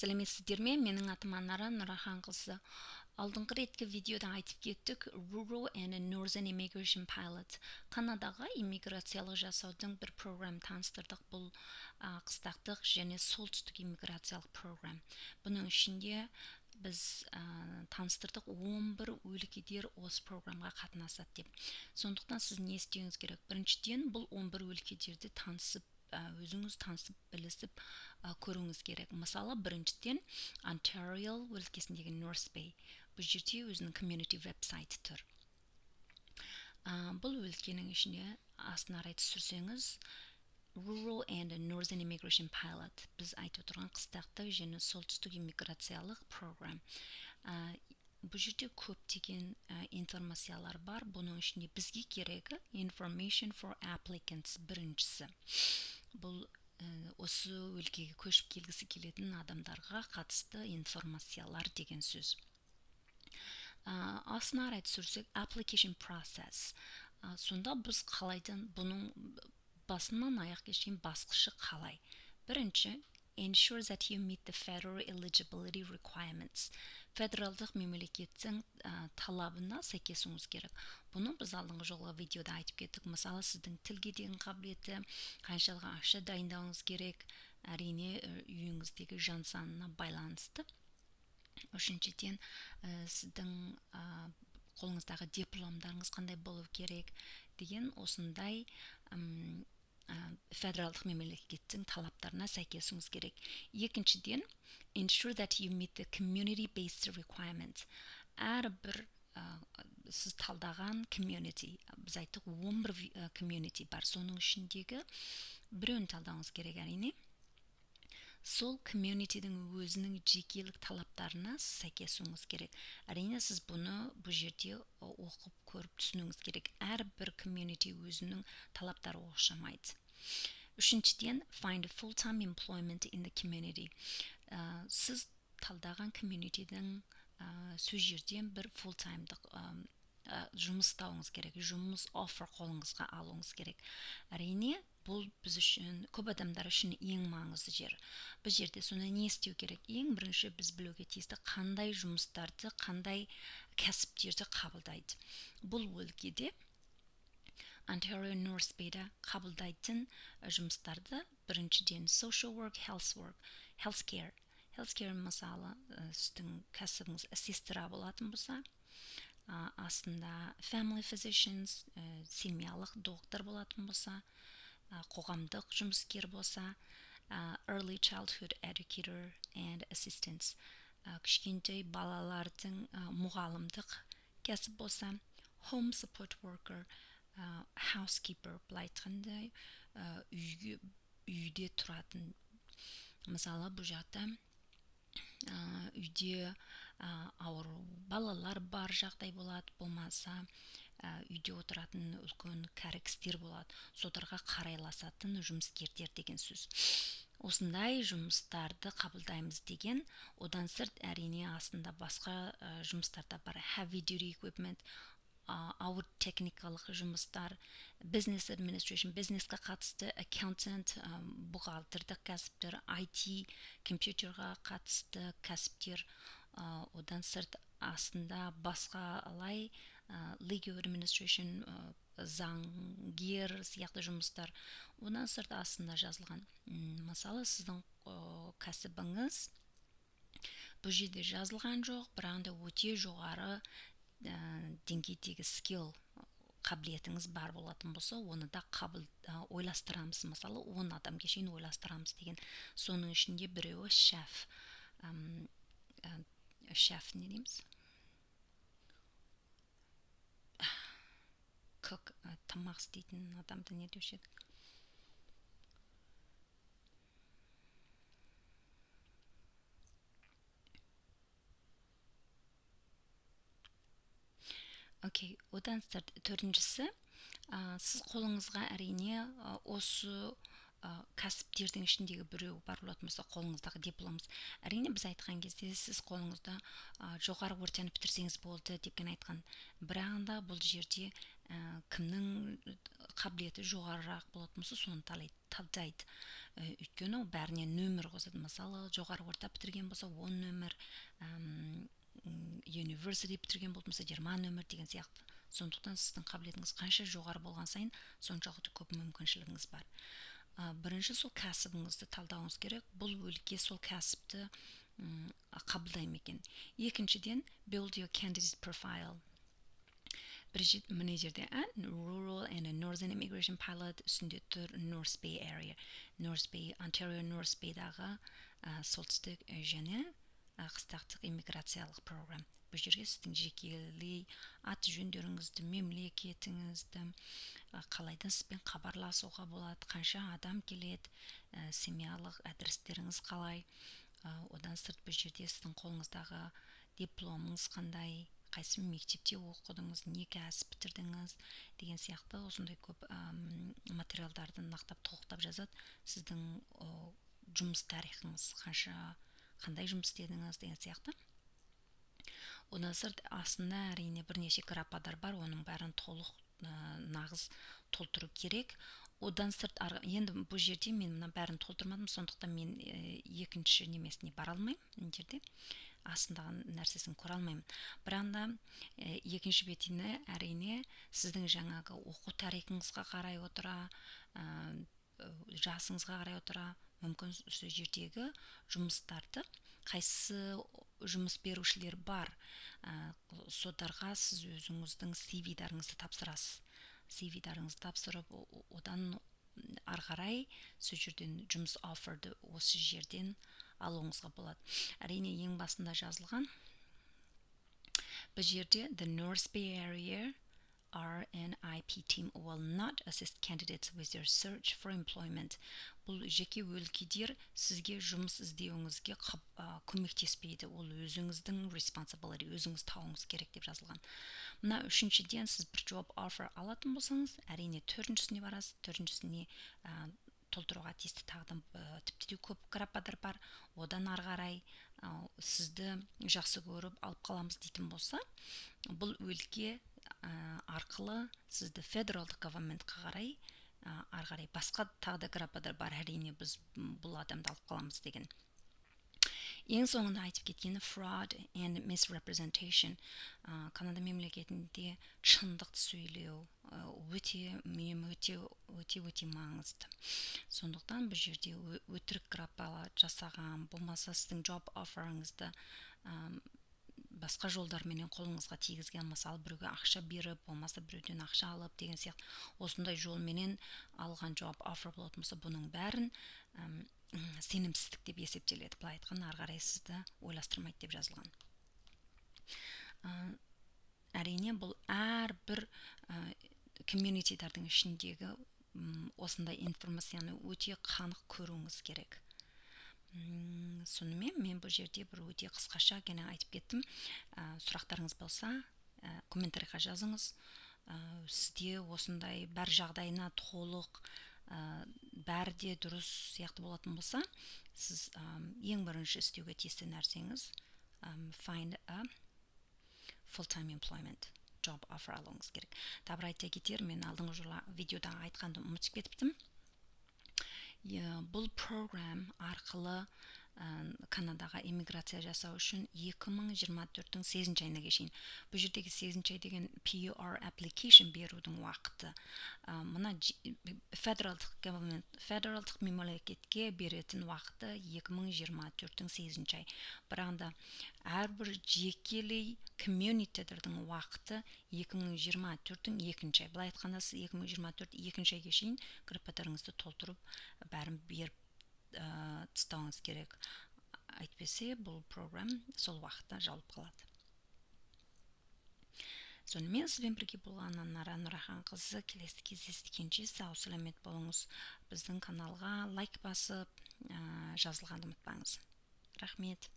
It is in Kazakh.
Сәлеметсіздер ме? Менің атым Анара Нұраханқызы. Алдыңғы реткі видеода айтып кеттік Rural and Northern Immigration Pilot. Канадаға иммиграциялық жасаудың бір программ таныстырдық. Бұл қыстақтық және солтүстік иммиграциялық программ. Бұның ішінде біз таныстырдық 11 өлкедер осы программға қатынасады деп. Сондықтан сіз не істеуіңіз керек? Біріншіден, бұл 11 өлкедерді өзіңіз танысып білісіп көруіңіз керек. Мысалы, біріншіден Ontario өлкесіндегі North Bay. Бұл жерде өзінің community веб-сайты тұр. Бұл өлкенің ішіне астына қарай түсірсеңіз Rural and Northern Immigration Pilot. Біз айтып отырған қыстақтық және солтүстік иммиграциялық программ. Бұл жерде көптеген информациялар бар. Бұның ішінде бізге керегі Information for Applicants біріншісі. Бұл осы өлкеге көшіп келгісі келетін адамдарға қатысты информациялар деген сөз. Астына қарай түсірсек Application Process. Сонда біз қалайдан бұның басынан аяққа шейін басқышы қалай? Бірінші, ensure that you meet the federal eligibility requirements. Федералдық мемлекеттің талабына сәйкесуіңіз керек. Бұны біз алдыңғы жолғы видеода айтып кеттік. Мысалы, сіздің тілге деген қабілеті, қаншалықты ақша дайындауыңыз керек, әрине үйіңіздегі жан санына байланысты. Үшіншіден, сіздің қолыңыздағы дипломдарыңыз қандай болу керек деген осындай федералдық мемлекеттің талаптарына сәйкесуіңіз керек. Екіншіден, ensure that you meet the community-based requirements. Әрбір сіз талдаған community, біз айттық 11 community бар. Соның ішіндегі біреуін талдауыңыз керек әрине. Сол комьюнитидің өзінің жекелік талаптарына сәйкесуіңіз керек. Әрине сіз бұны бұл жерде оқып көріп түсінуіңіз керек. Әрбір комьюнити өзінің талаптары оқшамайды. Үшіншіден, find full-time employment in the community. Сіз талдаған комьюнитидің сөз жерден бір full-time'дық жұмыс тауыңыз керек. Жұмыс offer қолыңызға алуыңыз керек. Әрине, бұл біз үшін, көп адамдар үшін ең маңызды жер. Біз жерде соны не істеу керек? Ең бірінші біз білуге тиісті қандай жұмыстарды, қандай кәсіптерді қабылдайды. Бұл өлкеде Ontario North Bay'да қабылдайтын жұмыстарды біріншіден social work, healthcare. Healthcare мысалы, сіздің кәсібіңіз ассистера болатын болса, астында family physicians, семьялық доктор болатын болса, қоғамдық жұмыскер болса, early childhood educator and assistants, кішкентай балалардың мұғалімдік кәсіп болса, home support worker, housekeeper, былай айтқанда үйде тұратын. Мысалы, бұл жақта үйде ауыр балалар бар жағдай болады, болмаса үйде отыратын үлкен кәрі кісілер болады, соларға қарайласатын жұмыскерлер деген сөз. Осындай жұмыстарды қабылдаймыз деген, одан сырт әрине астында басқа жұмыстарда бар. Heavy duty equipment, ауыр техникалық жұмыстар, business administration, бизнеске қатысты, accountant, бухгалтердік кәсіптер, IT, компьютерға қатысты кәсіптер, одан сырт астында басқа алай legal administration, заңгер сияқты жұмыстар. Одан сырт астында жазылған. Мысалы, сіздің кәсібіңіз бұл жерде жазылған жоқ, бірақ өте жоғары деңгейдегі skill қабілетіңіз бар болатын болса, оны да ойластырамыз. Мысалы, 10 адамға шейін ойластырамыз деген. Соның ішінде біреуі шеф. Шеф не дейміз? Cook, тамақ істейтін адамды не деуші еді? Окей, одан төртіншісі, сіз қолыңызға әрине осы кәсіптердің ішіндегі біреу бар болатын болса, қолыңыздағы дипломыңыз. Әрине біз айтқан кезде сіз қолыңызда жоғары ортаны бітірсеңіз болды депкен айтқан. Бірағында бұл жерде кімнің қабілеті жоғарырақ болатын болса соны талдайды. Өйткені бәріне нөмір қосады. Мысалы жоғары орта бітірген болса 10 нөмір, университет бітірген болса 20 нөмір деген сияқты. Сондықтан сіздің қабілетіңіз қанша жоғары болған сайын соншалықты көп мүмкіншілігіңіз бар. Бірінші сол кәсібіңізді талдауыңыз керек. Бұл өлке сол кәсіпті қабылдай ма екен. Екіншіден, build your candidate profile. Міне жерде rural and northern immigration pilot үстінде тұр North Bay area. Ontario North Bay'дағы солтүстік және қыстақтық иммиграциялық программ. Бұл жерге сіздің жекелей аты жөндеріңізді, мемлекетіңізді, қалайда сізбен хабарласуға болады, қанша адам келеді, семьялық адрестеріңіз қалай, одан сырт бұл жерде сіздің қолыңыздағы дипломыңыз қандай, қайсы мектепте оқыдыңыз, не кәсіп бітірдіңіз деген сияқты осындай көп материалдарды нақтап толықтап жазады. Сіздің жұмыс тарихыңыз, қандай жұмыс істедіңіз деген сияқты. Одан сырт астында әрине бірнеше графалар бар, оның бәрін толық нағыз толтыру керек. Одан сырт енді бұл жерде мен мына бәрін толтырмадым, сондықтан мен екінші немесіне бара алмаймын. Мына жерде астындағы нәрсесін көре алмаймын. Бірақ да екінші бетіне әрине сіздің жаңағы оқу тарихыңызға қарай отыра, жасыңызға қарай отыра, мүмкін сол жердегі жұмыстарды қайсы жұмыс берушілер бар, содарға сіз өзіңіздің CV-дарыңызды тапсырасыз. CV-дарыңызды тапсырып, одан арғарай сол жерден жұмыс офферді осы жерден алуыңызға болады. Әрине ең басында жазылған бұл жерде the North Bay area RNIP team will not assist candidates with their search for employment. Бұл жеке өлкедер сізге жұмыс іздеуіңізге көмектеспейді. Ол өзіңіздің responsibility, өзіңіз тауыңыз керек деп жазылған. Мына үшіншіден сіз бір job offer алатын болсаңыз, әрине төртіншісіне барасыз, төртіншісіне толтыруға тиісті тағдым тіпті көп графалар бар. Одан арғарай сізді жақсы көріп алып қаламыз дейтін болса, бұл өлке арқылы сізді федералдық governmentқа қарай арғарай басқа тағы да графалар бар. Әрине біз бұл адамды алып қаламыз деген. Ең соңында айтып кеткені fraud and misrepresentation. Канада мемлекетінде шындықты сөйлеу өте маңызды. Сондықтан бұл жерде өтірік графа жасаған, болмаса сіздің job offerіңізді басқа жолдарменен қолыңызға тигізген, мысалы біреуге ақша беріп, болмаса біреуден ақша алып деген сияқты осындай жолменен алған job offer болатын болса, бұның бәрін сенімсіздік деп есептеледі. Былай айтқанда арғарай сізді ойластырмайды деп жазылған. Әрине бұл әрбір комьюнитидардың ішіндегі осындай информацияны өте қанық көруіңіз керек. Сонымен мен бұл жерде бір өте қысқаша генә айтып кеттім. Сұрақтарыңыз болса, комментарийға жазыңыз. Сізде осындай бір жағдайына толық бәрі де дұрыс сияқты болатын болса, сіз ең бірінші істеуге тиісті нәрсеңіз find a full-time employment job offer алуыңыз керек. Табыр айта кетер, мен алдыңғы жылы видеода айтқанды ұмытып кетіптім. Бұл программ арқылы Канадаға иммиграция жасау үшін 2024-тің 8 айына кешейін. Бұл жердегі 8 ай деген PR application берудің уақыты. Мұна федералдық мемлекетке беретін уақыты 2024-тің 8 ай. Біранда әрбір жекелей комьюнитидердің уақыты 2024-тің 2 ай. Бұлай айтқанда сіз 2024 2 айға шейін графаларыңызды толтырып, бәрін беріп тастауыңыз керек. Әйтпесе бұл программ сол уақытта жабылып қалады. Сонымен сізбен бірге болған Анара Нұраханқызы. Келесі кездескенше сау сәлемет болыңыз. Біздің каналға лайк басып, жазылғанды ұмытпаңыз. Рахмет.